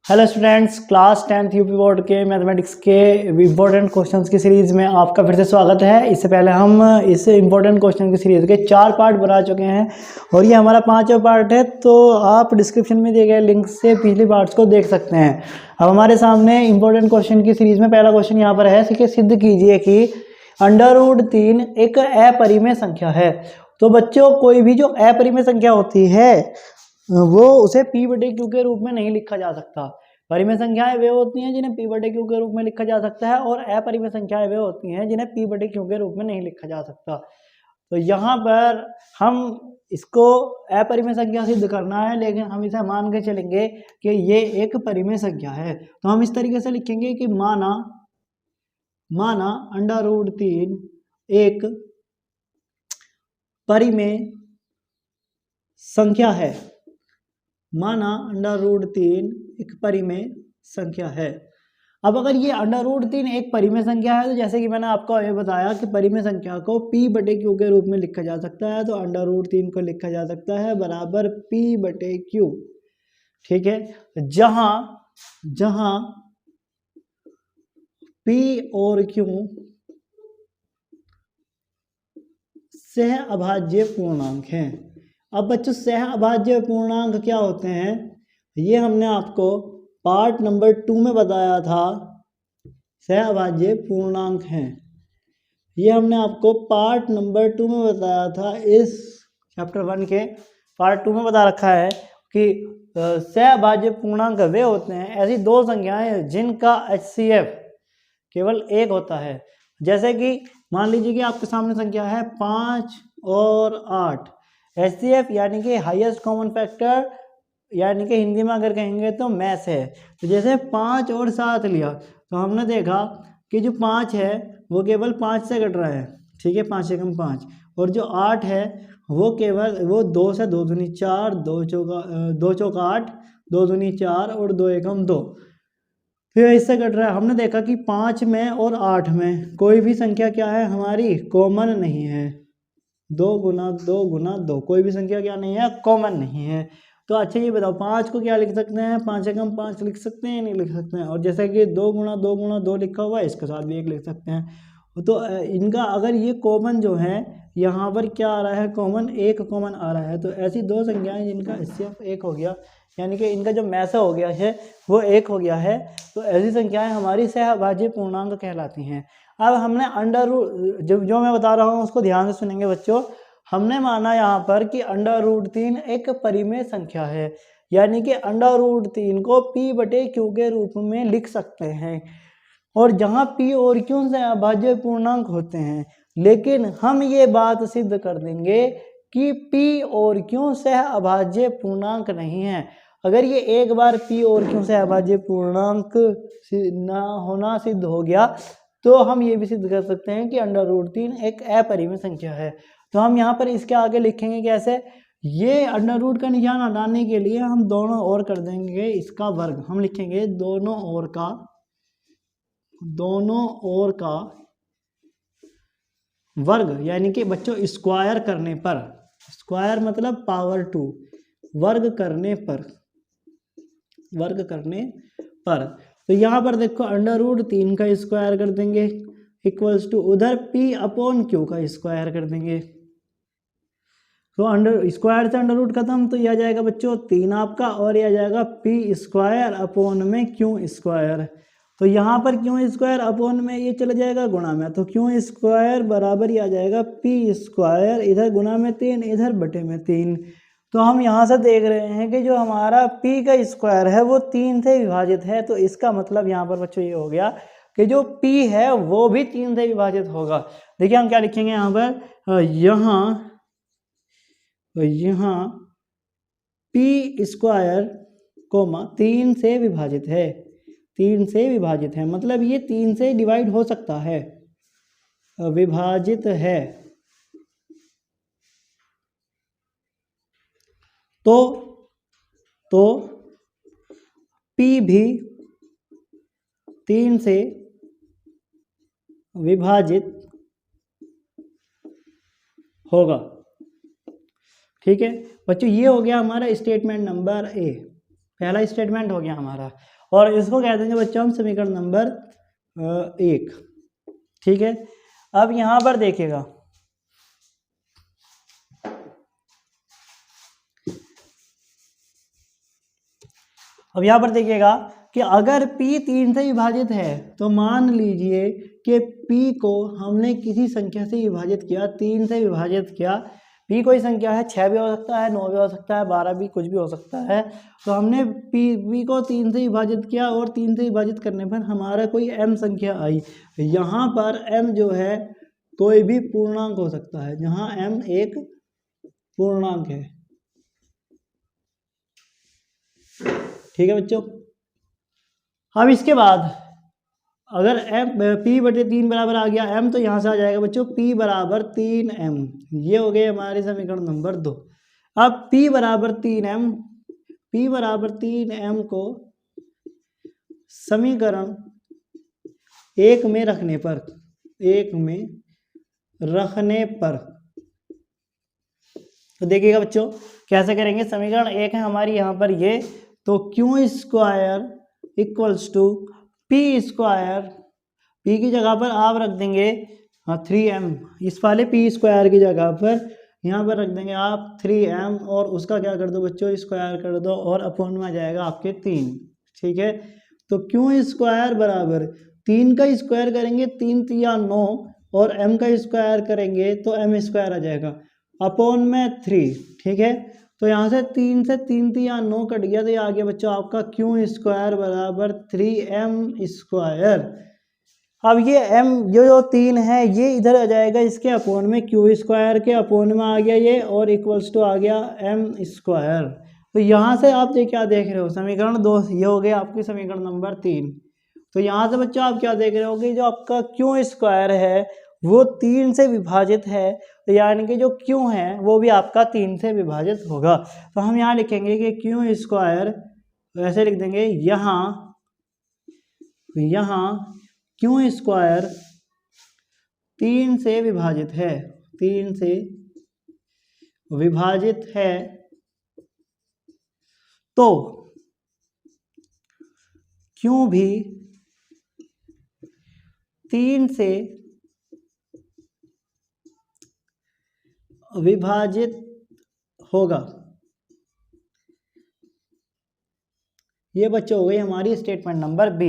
Hello students, class 10th UP board के mathematics के important questions की सीरीज़ में आपका फिर से स्वागत है। इससे पहले हम इस इम्पोर्टेंट क्वेश्चन की सीरीज़ के 4 पार्ट बना चुके हैं और ये हमारा 5वां पार्ट है, तो आप डिस्क्रिप्शन में दिए गए लिंक से पिछले पार्ट्स को देख सकते हैं। अब हमारे सामने इम्पोर्टेंट क्वेश्चन की सीरीज़ में पहला क्वेश्चन यहाँ पर है कि सिद्ध कीजिए कि √3 एक अपरिमेय संख्या है। तो बच्चों, कोई भी जो अपरिमेय संख्या होती है वो उसे p/q के रूप में नहीं लिखा जा सकता। परिमेय संख्याएं वे होती हैं जिन्हें p/q के रूप में लिखा जा सकता है और अपरिमेय संख्याएं वे होती हैं जिन्हें p/q के रूप में नहीं लिखा जा सकता। तो यहाँ पर हम इसको अपरिमेय संख्या सिद्ध करना है, लेकिन हम इसे मान के चलेंगे कि ये एक परिमेय संख्या है। तो हम इस तरीके से लिखेंगे कि माना √3 एक परिमेय संख्या है। माना √3 एक परिमेय संख्या है। अब अगर ये √3 एक परिमेय संख्या है, तो जैसे कि मैंने आपको ये बताया कि परिमेय संख्या को p/q के रूप में लिखा जा सकता है। तो √3 को लिखा जा सकता है बराबर p/q। ठीक है, जहां p और q सहअभाज्य पूर्णांक हैं। अब बच्चों, सहअभाज्य पूर्णांक क्या होते हैं, ये हमने आपको पार्ट नंबर 2 में बताया था। सहअभाज्य पूर्णांक हैं, ये हमने आपको पार्ट नंबर 2 में बताया था। इस चैप्टर 1 के पार्ट 2 में बता रखा है कि सहअभाज्य पूर्णांक वे होते हैं ऐसी दो संख्याएं जिनका HCF केवल एक होता है। जैसे कि मान लीजिए कि आपके सामने संख्या है 5 और 8। HCF यानी कि हाईएस्ट कॉमन फैक्टर, यानी कि हिंदी में अगर कहेंगे तो मैथ है। तो जैसे 5 और 7 लिया तो हमने देखा कि जो 5 है वो केवल 5 से घट रहा है। ठीक है, 5 से कम 5। और जो 8 है वो केवल 2 से 2 दूनी 4, 2 चौका 8, 2 दूनी 4 और 2 एकम 2, फिर इससे घट रहा है। हमने देखा कि 5 में और 8 में कोई भी संख्या क्या है हमारी, कॉमन नहीं है। 2 गुना 2 गुना 2 कोई भी संख्या क्या नहीं है, कॉमन नहीं है। तो अच्छा ये बताओ, 5 को क्या लिख सकते हैं, 5 से कम 5 लिख सकते हैं, नहीं लिख सकते हैं। और जैसे कि 2 गुना 2 गुना 2 लिखा हुआ है, इसके साथ भी 1 लिख सकते हैं। तो इनका अगर ये कॉमन जो है, यहाँ पर क्या आ रहा है, कॉमन 1 कॉमन आ रहा है। तो ऐसी दो संख्याएं जिनका HCF 1 हो गया, यानी कि इनका जो मैसा हो गया है वो 1 हो गया है, तो ऐसी संख्याएं हमारी सहअभाज्य पूर्णांक कहलाती हैं। अब हमने जो मैं बता रहा हूँ उसको ध्यान से सुनेंगे बच्चों। हमने माना यहाँ पर कि √3 एक परिमेय संख्या है, यानी कि √3 को p/q के रूप में लिख सकते हैं, और जहाँ p और q से अभाज्य पूर्णांक होते हैं। लेकिन हम ये बात सिद्ध कर देंगे कि p और q से अभाज्य पूर्णांक नहीं है। अगर ये एक बार p और q से अभाज्य पूर्णांक ना होना सिद्ध हो गया, तो हम ये भी सिद्ध कर सकते हैं कि √3 एक अपरिमेय संख्या है। तो हम यहाँ पर इसके आगे लिखेंगे कैसे, ये √ का निशान हटाने के लिए हम दोनों ओर कर देंगे इसका वर्ग। हम लिखेंगे दोनों ओर का वर्ग, यानी कि बच्चों स्क्वायर करने पर, स्क्वायर मतलब पावर 2, वर्ग करने पर। तो यहाँ पर देखो √3 का स्क्वायर कर देंगे इक्वल्स टू उधर p/q का स्क्वायर कर देंगे। तो स्क्वायर से √ खत्म, तो यह आ जाएगा बच्चों 3 आपका, और यह आ जाएगा p²/q²। तो यहाँ पर q² में ये चला जाएगा गुणा में, तो q² बराबर ही आ जाएगा p², इधर गुणा में 3, इधर बटे में 3। तो हम यहाँ से देख रहे हैं कि जो हमारा p का स्क्वायर है वो 3 से विभाजित है। तो इसका मतलब यहाँ पर बच्चों ये हो गया कि जो p है वो भी 3 से विभाजित होगा। देखिए हम क्या लिखेंगे यहाँ पर, यहाँ p², 3 से विभाजित है, 3 से विभाजित है, मतलब ये 3 से डिवाइड हो सकता है, विभाजित है। तो p भी 3 से विभाजित होगा। ठीक है बच्चों, ये हो गया हमारा स्टेटमेंट नंबर ए। पहला स्टेटमेंट हो गया हमारा, और इसको कह देंगे बच्चों हम समीकरण नंबर 1। ठीक है, अब यहाँ पर देखिएगा, अब यहाँ पर देखिएगा कि अगर P 3 से विभाजित है तो मान लीजिए कि P को हमने किसी संख्या से विभाजित किया, 3 से विभाजित किया। P कोई संख्या है, 6 भी हो सकता है, 9 भी हो सकता है, 12 भी, कुछ भी हो सकता है। तो हमने P को 3 से विभाजित किया और 3 से विभाजित करने पर हमारा कोई M संख्या आई। यहाँ पर M जो है कोई भी पूर्णांक हो सकता है, जहाँ M एक पूर्णांक है। ठीक है बच्चों, अब इसके बाद अगर P/3 बराबर आ गया M, तो यहाँ से आ जाएगा बच्चों P बराबर 3M। ये हो गए हमारे समीकरण नंबर 2। अब P बराबर 3M को समीकरण 1 में रखने पर तो देखिएगा बच्चों कैसे करेंगे। समीकरण 1 है हमारी यहाँ पर ये, तो Q square equals to P square, P की जगह पर आप रख देंगे 3M, इस वाले P स्क्वायर की जगह पर यहाँ पर रख देंगे आप 3M, और उसका क्या कर दो बच्चों, स्क्वायर कर दो, और अपॉन में आ जाएगा आपके 3। ठीक है, तो Q स्क्वायर बराबर 3 का स्क्वायर करेंगे 3 या 9, और M का स्क्वायर करेंगे तो M स्क्वायर आ जाएगा अपॉन में 3। ठीक है, तो यहाँ से 3 से 3 या 9 कट गया, तो ये आ गया बच्चों आपका Q स्क्वायर बराबर 3M स्क्वायर। अब ये M जो 3 है ये इधर आ जाएगा इसके अपोन में, Q स्क्वायर के अपोन में आ गया ये, और इक्वल्स टू आ गया M स्क्वायर। तो यहाँ से आप ये क्या देख रहे हो, समीकरण 2 ये हो गया आपकी समीकरण नंबर 3। तो यहाँ से बच्चों आप क्या देख रहे हो कि जो आपका Q स्क्वायर है वो 3 से विभाजित है, तो यानी कि जो Q है वो भी आपका 3 से विभाजित होगा। तो हम यहाँ लिखेंगे कि Q स्क्वायर, ऐसे लिख देंगे यहाँ Q स्क्वायर 3 से विभाजित है, 3 से विभाजित है, तो Q भी 3 से विभाजित होगा। ये बच्चों हो गई हमारी स्टेटमेंट नंबर बी।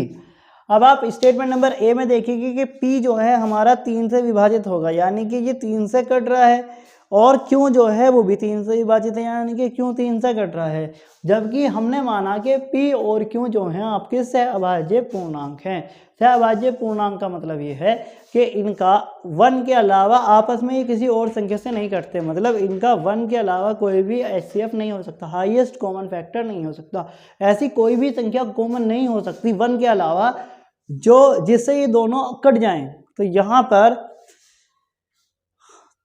अब आप स्टेटमेंट नंबर ए में देखिए कि P जो है हमारा 3 से विभाजित होगा, यानी कि ये 3 से कट रहा है, और Q जो है वो भी 3 से विभाजित है, यानी कि Q 3 से कट रहा है। जबकि हमने माना कि P और Q जो हैं आपके सहअभाज्य पूर्णांक हैं। सहअभाज्य पूर्णांक का मतलब ये है कि इनका 1 के अलावा आपस में ये किसी और संख्या से नहीं कटते, मतलब इनका 1 के अलावा कोई भी HCF नहीं हो सकता, हाईएस्ट कॉमन फैक्टर नहीं हो सकता। ऐसी कोई भी संख्या कॉमन नहीं हो सकती 1 के अलावा जो जिससे ये दोनों कट जाएं। तो यहाँ पर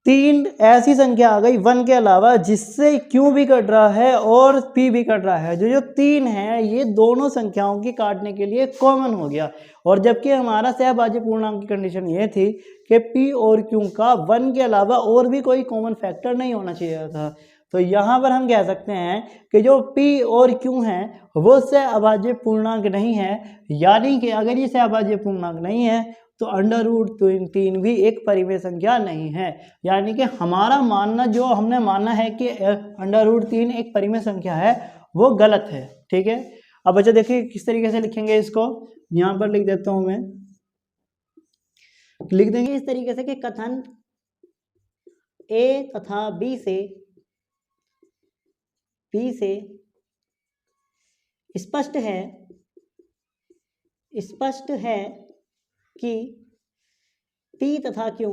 3 ऐसी संख्या आ गई 1 के अलावा जिससे Q भी कट रहा है और P भी कट रहा है। जो 3 है ये दोनों संख्याओं की काटने के लिए कॉमन हो गया, और जबकि हमारा सहअभाज्य पूर्णांक की कंडीशन ये थी कि P और Q का 1 के अलावा और भी कोई कॉमन फैक्टर नहीं होना चाहिए था। तो यहाँ पर हम कह सकते हैं कि जो P और Q हैं वो सहअभाज्य पूर्णांक नहीं है, यानी कि अगर ये सहअभाज्य पूर्णांक नहीं है तो √3 भी एक परिमेय संख्या नहीं है। यानी कि हमारा मानना, जो हमने माना है कि √3 एक परिमेय संख्या है, वो गलत है। ठीक है, अब बच्चे देखिए किस तरीके से लिखेंगे इसको, यहाँ पर लिख देता हूं मैं, लिख देंगे इस तरीके से कि कथन A तथा B से P से स्पष्ट है कि P तथा Q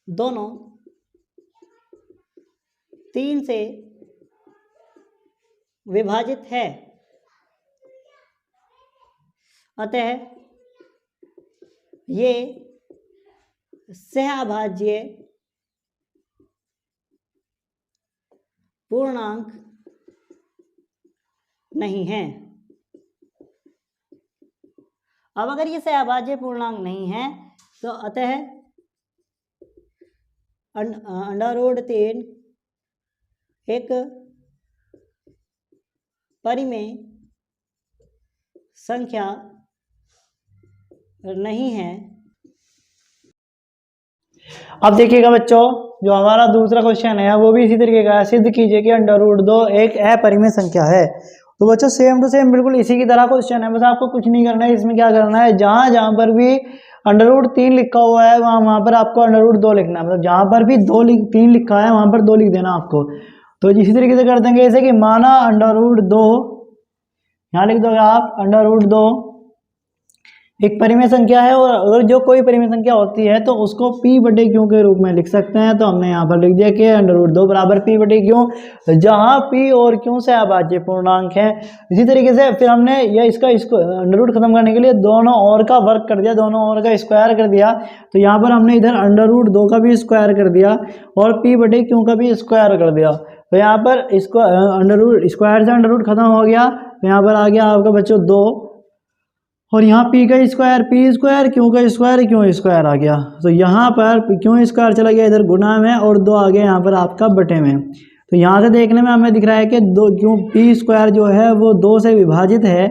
दोनों 3 से विभाजित है, अतः ये सहअभाज्य पूर्णांक नहीं है। अब अगर ये सहअभाज्य पूर्णांक नहीं है तो अतः √3 एक परिमेय संख्या नहीं है। अब देखिएगा बच्चों, जो हमारा दूसरा क्वेश्चन है वो भी इसी तरीके का है। सिद्ध कीजिए कि √2 एक अपरिमेय संख्या है। तो बच्चों सेम टू सेम बिल्कुल इसी की तरह क्वेश्चन है, बस आपको कुछ नहीं करना है। इसमें क्या करना है, जहां जहां पर भी √3 लिखा हुआ है वहां पर आपको √2 लिखना है। मतलब जहां पर भी 3 लिखा है वहां पर 2 लिख देना आपको। तो इसी तरीके से कर देंगे, जैसे कि माना √2, यहाँ लिख दोगे आप √2 एक परिमेय संख्या है, और अगर जो कोई परिमेय संख्या होती है तो उसको p/q के रूप में लिख सकते हैं। तो हमने यहाँ पर लिख दिया कि √2 बराबर p/q, जहाँ p और q से अभाज्य पूर्णांक है। इसी तरीके से फिर हमने इसको √ खत्म करने के लिए दोनों ओर का वर्ग कर दिया, दोनों ओर का स्क्वायर कर दिया। तो यहाँ पर हमने इधर √2 का भी स्क्वायर कर दिया और p/q का भी स्क्वायर कर दिया। तो यहाँ पर इसको स्क्वायर से √ खत्म हो गया। तो यहाँ पर आ गया आपका बच्चों 2, और यहाँ p का स्क्वायर q का स्क्वायर q स्क्वायर आ गया। तो यहाँ पर q स्क्वायर चला गया इधर गुणा में, और 2 आ गया यहाँ पर आपका बटे में। तो यहाँ से देखने में हमें दिख रहा है कि क्यों p स्क्वायर जो है वो 2 से विभाजित है,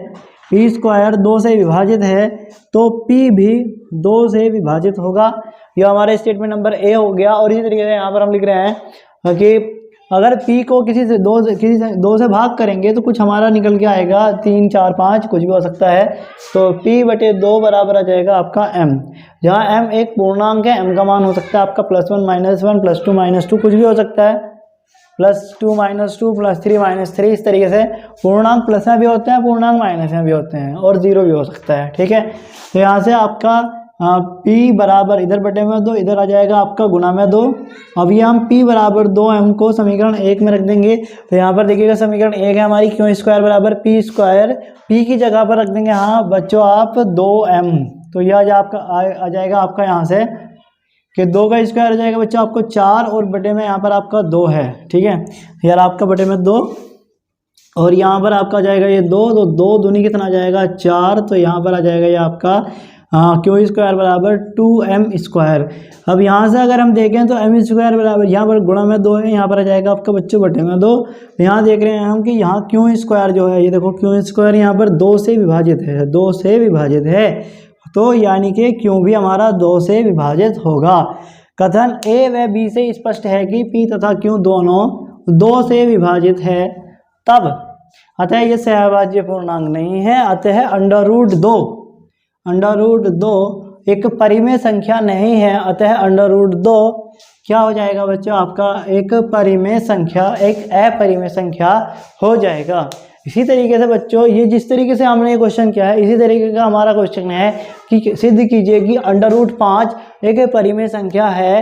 p स्क्वायर 2 से विभाजित है, तो p भी 2 से विभाजित होगा। यह हमारे स्टेटमेंट नंबर ए हो गया। और इसी तरीके से यहाँ पर हम लिख रहे हैं कि अगर p को किसी से 2 से भाग करेंगे तो कुछ हमारा निकल के आएगा, 3 4 5 कुछ भी हो सकता है। तो p/2 बराबर आ जाएगा आपका m, जहाँ m एक पूर्णांक है। m का मान हो सकता है आपका +1 -1 +2 -2 कुछ भी हो सकता है, +2 -2 +3 -3। इस तरीके से पूर्णांक प्लस में भी होते हैं, पूर्णांक माइनस में भी होते हैं, और 0 भी हो सकता है। ठीक है, तो यहाँ से आपका p बराबर इधर बटे में 2, इधर आ जाएगा आपका गुणा में 2। अब ये हम p बराबर 2m को समीकरण 1 में रख देंगे। तो यहाँ पर देखिएगा समीकरण 1 है हमारी q स्क्वायर बराबर p स्क्वायर, p की जगह पर रख देंगे हाँ बच्चों आप 2m। तो यह आ जाएगा आपका यहाँ से कि 2 का स्क्वायर हो जाएगा बच्चों आपको 4, और बटे में यहाँ पर आपका 2 है। ठीक है, यार आपका बटे में 2, और यहाँ पर आपका आ जाएगा ये 2, तो 2 दूनी कितना आ जाएगा 4। तो यहाँ पर आ जाएगा ये आपका q स्क्वायर बराबर 2m स्क्वायर। अब यहाँ से अगर हम देखें तो m स्क्वायर बराबर यहाँ पर गुणा में 2 है, यहाँ पर आ जाएगा आपका बच्चों बटे में 2। यहाँ देख रहे हैं हम कि यहाँ q स्क्वायर जो है, ये देखो q स्क्वायर यहाँ पर 2 से विभाजित है, 2 से विभाजित है। तो यानी कि q भी हमारा 2 से विभाजित होगा। कथन a व b से स्पष्ट है कि p तथा q दोनों 2 से विभाजित है, तब अतः ये सहअभाज्य पूर्णांक नहीं है। अतः √2 एक परिमेय संख्या नहीं है। अतः √2 क्या हो जाएगा बच्चों आपका एक परिमेय संख्या, एक अपरिमेय संख्या हो जाएगा। इसी तरीके से बच्चों ये जिस तरीके से हमने ये क्वेश्चन किया है, इसी तरीके का हमारा क्वेश्चन है कि सिद्ध कीजिए कि √5 एक परिमेय संख्या है।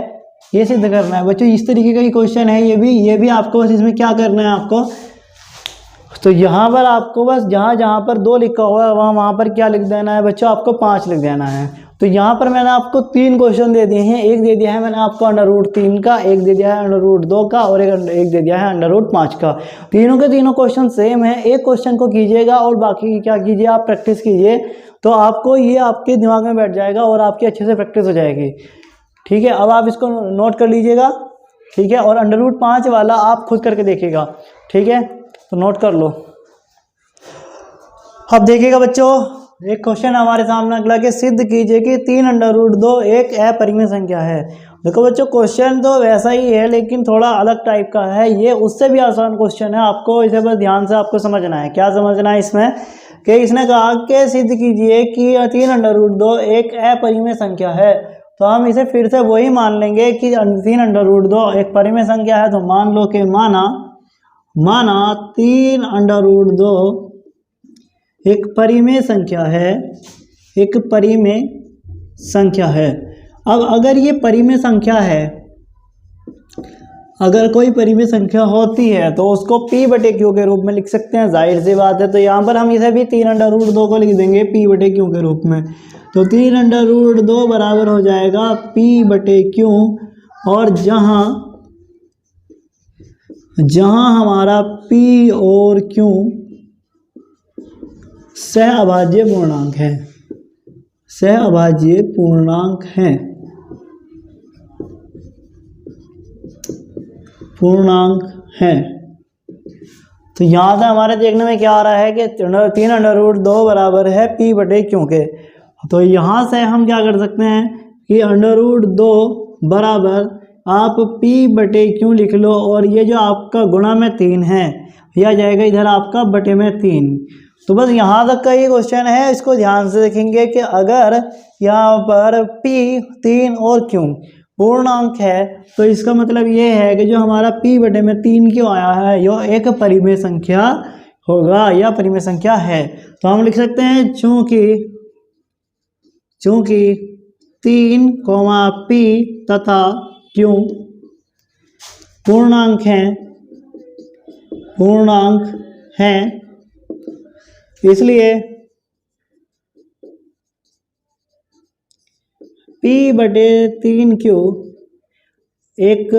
ये सिद्ध करना है बच्चों, इस तरीके का ही क्वेश्चन है ये भी आपको बस इसमें क्या करना है आपको, तो यहाँ पर आपको बस जहाँ पर 2 लिखा हुआ है वहाँ पर क्या लिख देना है बच्चों, आपको 5 लिख देना है। तो यहाँ पर मैंने आपको 3 क्वेश्चन दे दिए हैं, एक दे दिया है मैंने आपको √3 का, एक दे दिया है √2 का, और एक दे दिया है √5 का। तीनों के तीनों क्वेश्चन सेम है। एक क्वेश्चन को कीजिएगा और बाकी क्या कीजिए आप प्रैक्टिस कीजिए, तो आपको ये आपके दिमाग में बैठ जाएगा और आपकी अच्छे से प्रैक्टिस हो जाएगी। ठीक है, अब आप इसको नोट कर लीजिएगा। ठीक है, और √5 वाला आप खुद करके देखिएगा। ठीक है, तो नोट कर लो। अब देखिएगा बच्चों, एक क्वेश्चन हमारे सामने अगला कि सिद्ध कीजिए कि 3√2 एक अपरिमेय संख्या है। देखो बच्चों क्वेश्चन तो वैसा ही है लेकिन थोड़ा अलग टाइप का है। ये उससे भी आसान क्वेश्चन है, आपको इसे बस ध्यान से आपको समझना है। क्या समझना है इसमें कि इसने कहा कि सिद्ध कीजिए कि 3√2 एक अपरिमेय संख्या है। तो हम इसे फिर से वही मान लेंगे कि 3√2 एक परिमेय संख्या है। तो मान लो कि माना 3√2 एक परिमेय संख्या है, एक परिमेय संख्या है। अब अगर ये परिमेय संख्या है, अगर कोई परिमेय संख्या होती है तो उसको p/q के रूप में लिख सकते हैं, जाहिर सी बात है। तो यहाँ पर हम इसे भी 3√2 को लिख देंगे p/q के रूप में। तो 3√2 बराबर हो जाएगा p/q, और जहाँ हमारा p और q सहअभाज्य पूर्णांक है, सहअभाज्य पूर्णांक है, तो यहाँ से हमारे देखने में क्या आ रहा है कि 3√2 बराबर है P/Q के। तो यहाँ से हम क्या कर सकते हैं कि √2 बराबर आप P/Q लिख लो, और ये जो आपका गुणा में 3 है यह आ जाएगा इधर आपका बटे में 3। तो बस यहाँ तक का ये क्वेश्चन है, इसको ध्यान से देखेंगे कि अगर यहाँ पर P 3 और Q पूर्णांक है तो इसका मतलब ये है कि जो हमारा P/3 क्यों आया है यह एक परिमेय संख्या होगा या परिमेय संख्या है। तो हम लिख सकते हैं चूंकि 3, P तथा Q पूर्णांक हैं इसलिए P/3Q एक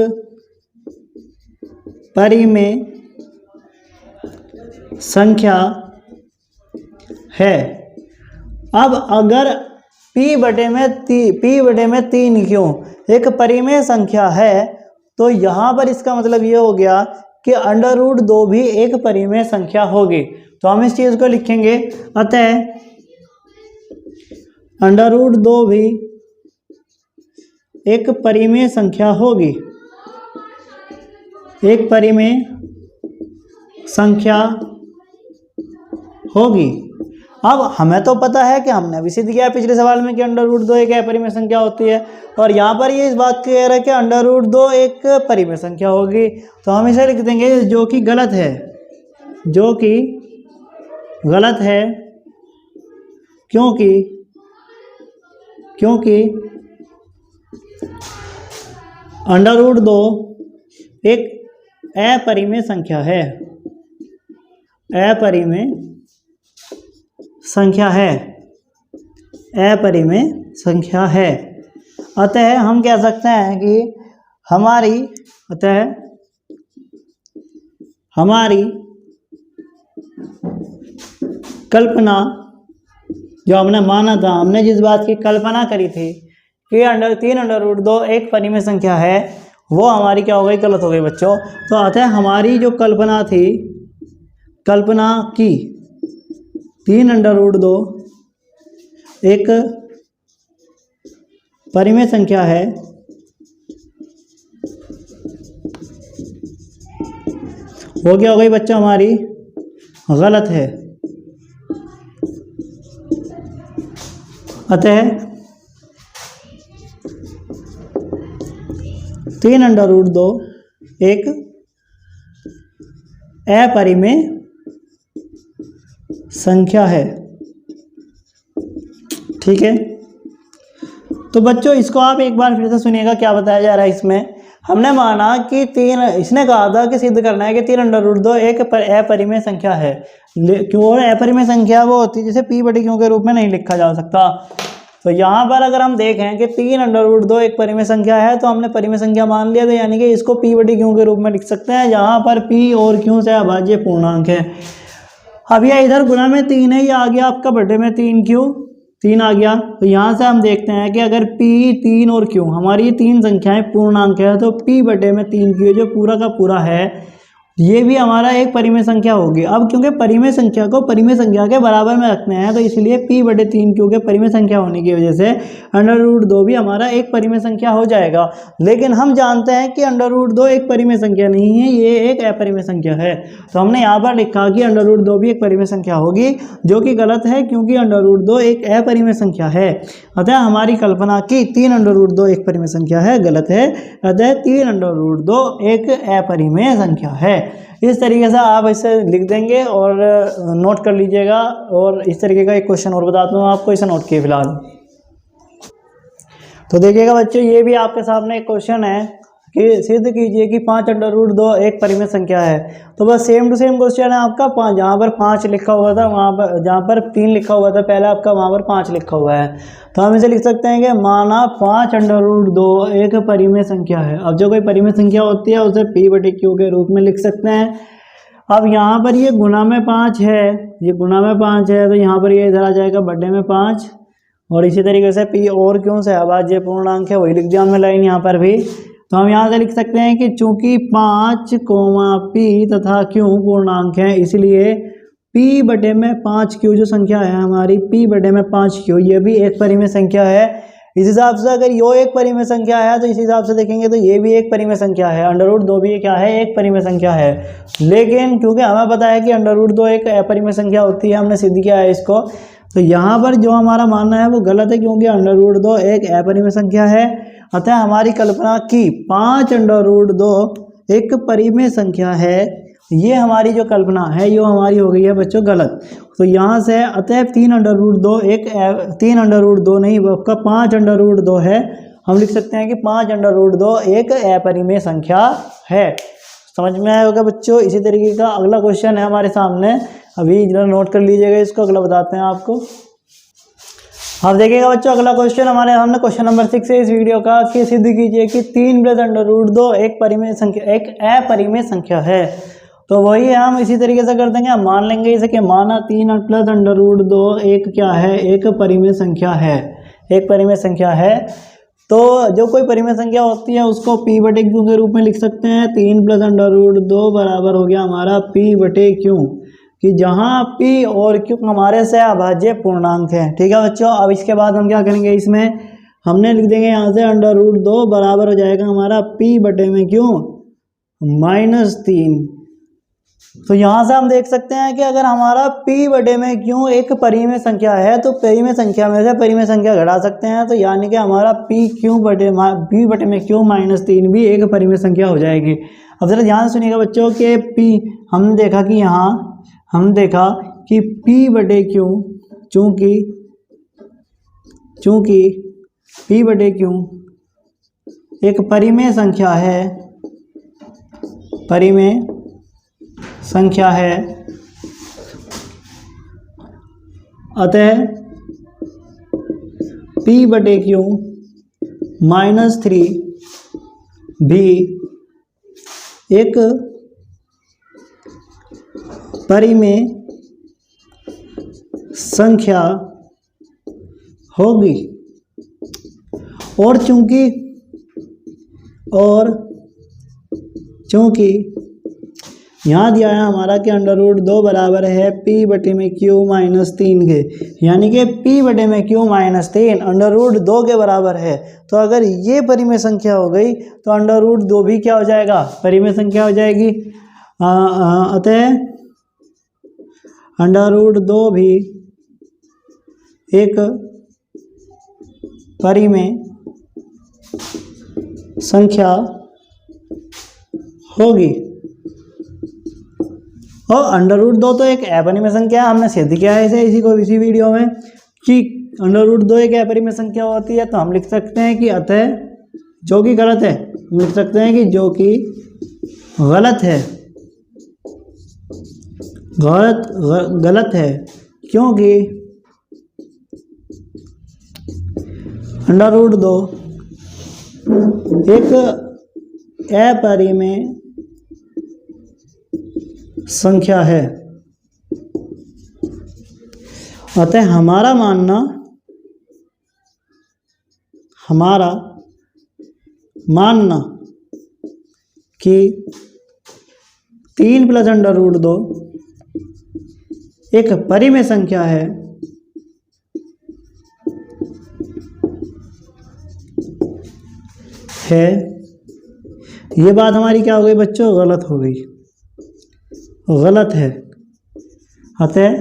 परिमेय संख्या है। अब अगर P/3Q एक परिमेय संख्या है तो यहाँ पर इसका मतलब ये हो गया कि √2 भी एक परिमेय संख्या होगी। तो हम इस चीज़ को लिखेंगे, अतः √2 भी एक परिमेय संख्या होगी, एक परिमेय संख्या होगी। अब हमें तो पता है कि हमने अभी सिद्ध किया पिछले सवाल में कि √2 एक अपरिमेय संख्या होती है, और यहाँ पर ये इस बात क्लियर है कि √2 एक परिमेय संख्या होगी। तो हम इसे लिख देंगे जो कि गलत है, क्योंकि √2 एक अपरिमेय संख्या है, अपरिमेय संख्या है। अतः हम कह सकते हैं कि हमारी कल्पना जो हमने माना था, हमने जिस बात की कल्पना करी थी कि 3√2 एक परिमेय संख्या है, वो हमारी क्या हो गई, गलत हो गई बच्चों। तो अतः हमारी जो कल्पना की 3√2 एक परिमेय संख्या है, वो क्या हो गई बच्चों, हमारी गलत है। अतः 3√2 एक अपरिमेय संख्या है। ठीक है, तो बच्चों इसको आप एक बार फिर से सुनिएगा क्या बताया जा रहा है। इसमें हमने माना कि इसने कहा था कि सिद्ध करना है कि 3√2 एक अपरिमेय संख्या है। क्यों अपरिमेय संख्या वो होती है जिसे P/Q के रूप में नहीं लिखा जा सकता। तो यहाँ पर अगर हम देखें कि 3√2 एक परिमेय संख्या है तो हमने परिमेय संख्या मान लिया था, यानी कि इसको P/Q के रूप में लिख सकते हैं, जहाँ पर P और Q से अभाज्य पूर्णांक है। अब यह इधर गुणा में 3 है, ये आ गया आपका बटे में 3Q, 3 आ गया। तो यहाँ से हम देखते हैं कि अगर P, 3 और Q हमारी 3 संख्याएं पूर्णांक है तो P/3Q जो पूरा का पूरा है ये भी हमारा एक परिमेय संख्या होगी। अब क्योंकि परिमेय संख्या को परिमेय संख्या के बराबर में रखते हैं तो इसलिए P/3Q के परिमेय संख्या होने की वजह से √2 भी हमारा एक परिमेय संख्या हो जाएगा। लेकिन हम जानते हैं कि √2 एक परिमेय संख्या नहीं है, ये एक अपरिमेय संख्या है। तो हमने यहाँ पर लिखा कि √2 भी एक परिमेय संख्या होगी, जो कि गलत है क्योंकि √2 एक अपरिमेय संख्या है। अतः हमारी कल्पना की 3√2 एक परिमेय संख्या है, गलत है। अतः 3√2 एक अपरिमेय संख्या है। इस तरीके से आप इसे लिख देंगे और नोट कर लीजिएगा। और इस तरीके का एक क्वेश्चन और बताता हूँ आपको, इसे नोट किए फिलहाल। तो देखिएगा बच्चों, ये भी आपके सामने एक क्वेश्चन है कि सिद्ध कीजिए कि 5√2 एक परिमेय संख्या है। तो बस सेम टू सेम क्वेश्चन है आपका। 5 जहाँ पर 5 लिखा हुआ था वहाँ पर, जहाँ पर 3 लिखा हुआ था पहले आपका, वहाँ पर 5 लिखा हुआ है। तो हम इसे लिख सकते हैं कि माना 5√2 एक परिमेय संख्या है। अब जो कोई परिमेय संख्या होती है उसे P/Q के रूप में लिख सकते हैं। अब यहाँ पर ये गुणा में 5 है, ये गुणा में 5 है, तो यहाँ पर ये इधर आ जाएगा बटे में 5। और इसी तरीके से P और Q से अभाज्य पूर्णांक है, वही लिख दिया हमने लाइन यहाँ पर भी। तो तो हम यहाँ से लिख सकते हैं कि चूंकि 5, p तथा q पूर्णांक हैं, इसलिए p बटे में 5q जो संख्या है हमारी, p बटे में 5q ये भी एक परिमेय संख्या है। इस हिसाब से अगर यो एक परिमेय संख्या है तो इस हिसाब से देखेंगे तो ये भी एक परिमेय संख्या है, √2 भी क्या है, एक परिमेय संख्या है। लेकिन क्योंकि हमें पता है कि √2 एक अपरिमेय संख्या होती है, हमने सिद्ध किया है इसको, तो यहाँ पर जो हमारा मानना है वो गलत है, क्योंकि √2 एक अपरिमेय संख्या है। अतः हमारी कल्पना की 5√2 एक परिमेय संख्या है, ये हमारी जो कल्पना है ये हमारी हो गई है बच्चों गलत। तो यहाँ से अतः 3√2 एक 3√2 नहीं आपका 5√2 है। हम लिख सकते हैं कि 5√2 एक अपरिमेय संख्या है। समझ में आया होगा बच्चों। इसी तरीके का अगला क्वेश्चन है हमारे सामने, अभी जरा नोट कर लीजिएगा इसको, अगला बताते हैं आपको। अब देखिएगा बच्चों अगला क्वेश्चन हमारे हमने क्वेश्चन नंबर 6 है इस वीडियो का, कि सिद्ध कीजिए कि 3 + √2 एक परिमेय संख्या, एक अपरिमेय संख्या है। तो वही हम इसी तरीके से कर देंगे, हम मान लेंगे इसे कि माना 3 + √2 एक क्या है, एक परिमेय संख्या है, एक परिमेय संख्या है। तो जो कोई परिमेय संख्या होती है उसको p बटे q के रूप में लिख सकते हैं। 3 + √2 बराबर हो गया हमारा p बटे q, कि जहाँ p और q हमारे से अभाज्य पूर्णांक है। ठीक है बच्चों। अब इसके बाद हम क्या करेंगे, इसमें हमने लिख देंगे यहाँ से √2 बराबर हो जाएगा हमारा p बटे में q -3। तो यहाँ से हम देख सकते हैं कि अगर हमारा p बटे में q एक परिमेय संख्या है तो परिमेय संख्या में से परिमेय संख्या घटा सकते हैं, तो यानी कि हमारा p बटे में q -3 भी एक परिमेय संख्या हो जाएगी। अब जरा ध्यान सुनिएगा बच्चों कि p हमने देखा कि यहाँ हमने देखा कि p बटे q चूंकि p बटे q एक परिमेय संख्या है, परिमेय संख्या है, अतः p बटे q -3 भी एक परिमेय संख्या होगी। और चूंकि यहाँ दिया है हमारा कि √2 बराबर है p बटे में q -3 के, यानी कि p बटे में q -3 √2 के बराबर है। तो अगर ये परिमेय संख्या हो गई तो √2 भी क्या हो जाएगा, परिमेय संख्या हो जाएगी। अतः √2 भी एक परिमेय संख्या होगी। और √2 तो एक अपरिमेय संख्या है, हमने सिद्ध किया है इसी वीडियो में कि √2 एक अपरिमेय संख्या होती है। तो हम लिख सकते हैं कि अतः जो कि गलत है, हम लिख सकते हैं कि जो कि गलत है, गलत है, क्योंकि √2 एक अपरिमेय संख्या है। अतः हमारा मानना कि 3 + √2 एक परिमेय संख्या है, ये बात हमारी क्या हो गई बच्चों, गलत हो गई, गलत है। अतः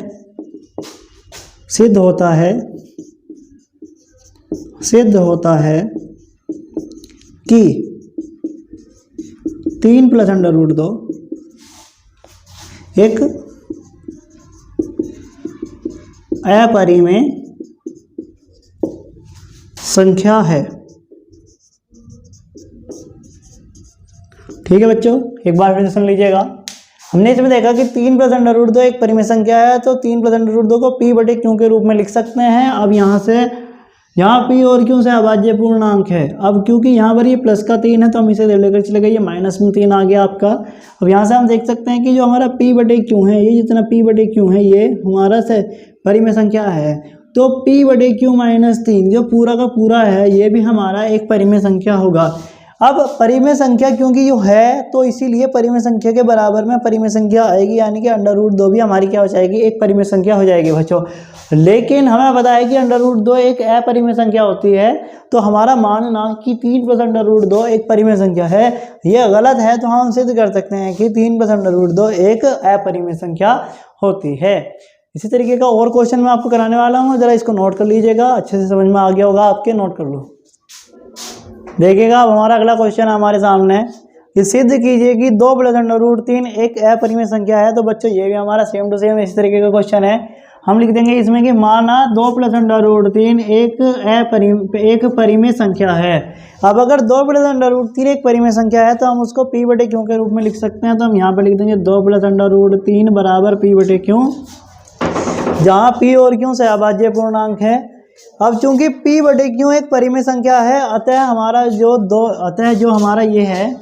सिद्ध होता है कि 3 + √2 एक अपरिमेय संख्या है। ठीक है बच्चों, एक बार फिर सुन लीजिएगा। हमने इसमें देखा कि 3 + √2 एक परिमेय संख्या है, तो 3 + √2 को p बटे q के रूप में लिख सकते हैं। अब यहाँ p और q से अभाज्य पूर्णांक है। अब क्योंकि यहाँ पर ये प्लस का 3 है तो हम इसे लेकर चले गए, ये -3 आ गया आपका। अब यहाँ से हम देख सकते हैं कि जो हमारा p बटे q है, ये जितना p बटे q है ये हमारा से परिमेय संख्या है। तो p बटे q -3 जो पूरा का पूरा है ये भी हमारा एक परिमेय संख्या होगा। अब परिमेय संख्या क्योंकि ये है तो इसीलिए परिमेय संख्या के बराबर में परिमेय संख्या आएगी, यानी कि √2 भी हमारी क्या हो जाएगी, एक परिमेय संख्या हो जाएगी बच्चों। लेकिन हमें पता है कि √2 एक अपरिमेय संख्या होती है, तो हमारा मानना कि 3 + √2 एक परिमेय संख्या है ये गलत है। तो हम सिद्ध कर सकते हैं कि 3 + √2 एक अपरिमेय संख्या होती है। इसी तरीके का और क्वेश्चन मैं आपको कराने वाला हूँ, जरा इसको नोट कर लीजिएगा, अच्छे से समझ में आ गया होगा आपके, नोट कर लो। देखिएगा अब हमारा अगला क्वेश्चन हमारे सामने, ये सिद्ध कीजिए कि 2 + √3 एक अपरिमेय संख्या है। तो बच्चों ये भी हमारा सेम टू सेम इस तरीके का क्वेश्चन है। हम लिख देंगे इसमें कि माना 2 + √3 एक परिमेय संख्या है। अब अगर 2 + √3 एक परिमेय संख्या है तो हम उसको p/q के रूप में लिख सकते हैं। तो हम यहाँ पर लिख देंगे 2 + √3 बराबर p/q, जहाँ p और q सहअभाज्य पूर्णांक है। अब चूंकि p/q एक परिमेय संख्या है, अतः हमारा ये है,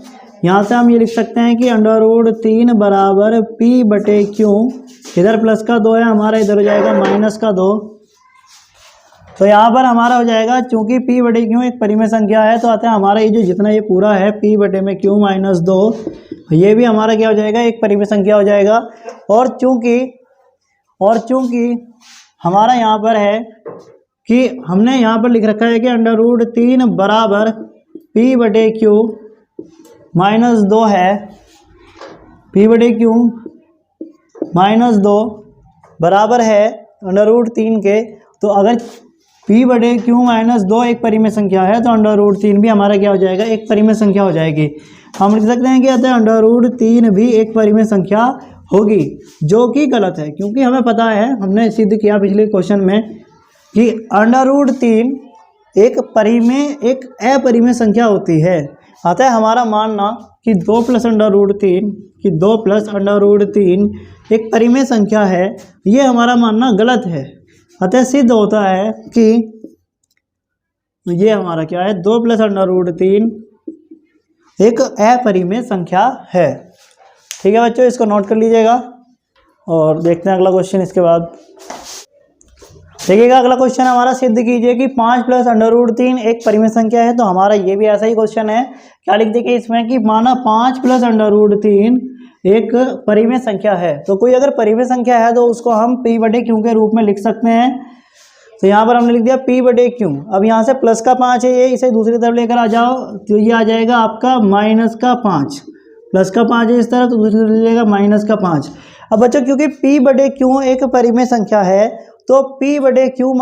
यहाँ से हम ये लिख सकते हैं कि √3 बराबर p/q, इधर प्लस का 2 है हमारा, इधर हो जाएगा माइनस का 2। तो यहाँ पर हमारा हो जाएगा, चूंकि p/q एक परिमेय संख्या है तो अतः हमारा ये जो जितना ये पूरा है p/q - 2, ये भी हमारा क्या हो जाएगा, एक परिमेय संख्या हो जाएगा। और चूंकि हमारा यहाँ पर है कि हमने यहाँ पर लिख रखा है कि √3 बराबर p/q - 2 है, p/q - 2 बराबर है √3 के। तो अगर p/q - 2 एक परिमेय संख्या है तो √3 भी हमारा क्या हो जाएगा, एक परिमेय संख्या हो जाएगी। हम लिख सकते हैं कि अतः √3 भी एक परिमेय संख्या होगी, जो कि गलत है, क्योंकि हमें पता है, हमने सिद्ध किया पिछले क्वेश्चन में कि √3 एक अपरिमेय संख्या होती है। अतः हमारा मानना कि 2 + √3 एक परिमेय संख्या है, ये हमारा मानना गलत है। अतः सिद्ध होता है कि ये हमारा क्या है, 2 + √3 एक अपरिमेय संख्या है। ठीक है बच्चों, इसको नोट कर लीजिएगा और देखते हैं अगला क्वेश्चन। इसके बाद देखिएगा अगला क्वेश्चन हमारा, सिद्ध कीजिए कि 5 + √3 एक परिमेय संख्या है। तो हमारा ये भी ऐसा ही क्वेश्चन है। क्या लिख देंगे इसमें कि माना 5 + √3 एक परिमेय संख्या है। तो कोई अगर परिमेय संख्या है तो उसको हम p/q के रूप में लिख सकते हैं। तो यहाँ पर हमने लिख दिया p/q। अब यहाँ से प्लस का 5 है, ये इसे दूसरी तरफ लेकर आ जाओ तो ये आ जाएगा आपका -5। प्लस का 5 है इस तरफ, तो दूसरी तरफ जाएगा -5। अब बच्चों क्योंकि p/q एक परिमेय संख्या है तो p/q -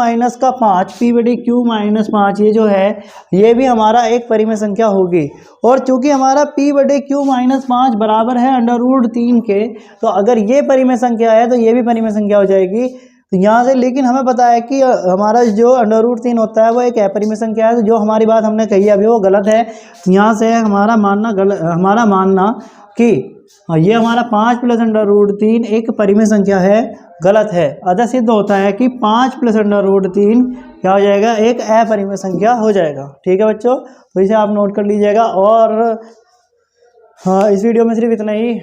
5 ये जो है ये भी हमारा एक परिमेय संख्या होगी। और चूंकि हमारा p/q - 5 बराबर है √3 के, तो अगर ये परिमेय संख्या है तो ये भी परिमेय संख्या हो जाएगी। तो यहाँ से लेकिन हमें पता है कि हमारा जो √3 होता है वो एक अपरिमेय संख्या है, तो जो हमारी बात हमने कही अभी वो गलत है। तो यहाँ से हमारा मानना कि ये हमारा 5 + √3 एक परिमेय संख्या है, गलत है। अतः सिद्ध होता है कि 5 + √3 क्या हो जाएगा, एक अपरिमेय संख्या हो जाएगा। ठीक है बच्चों, तो इसे आप नोट कर लीजिएगा। और हाँ, इस वीडियो में सिर्फ इतना ही।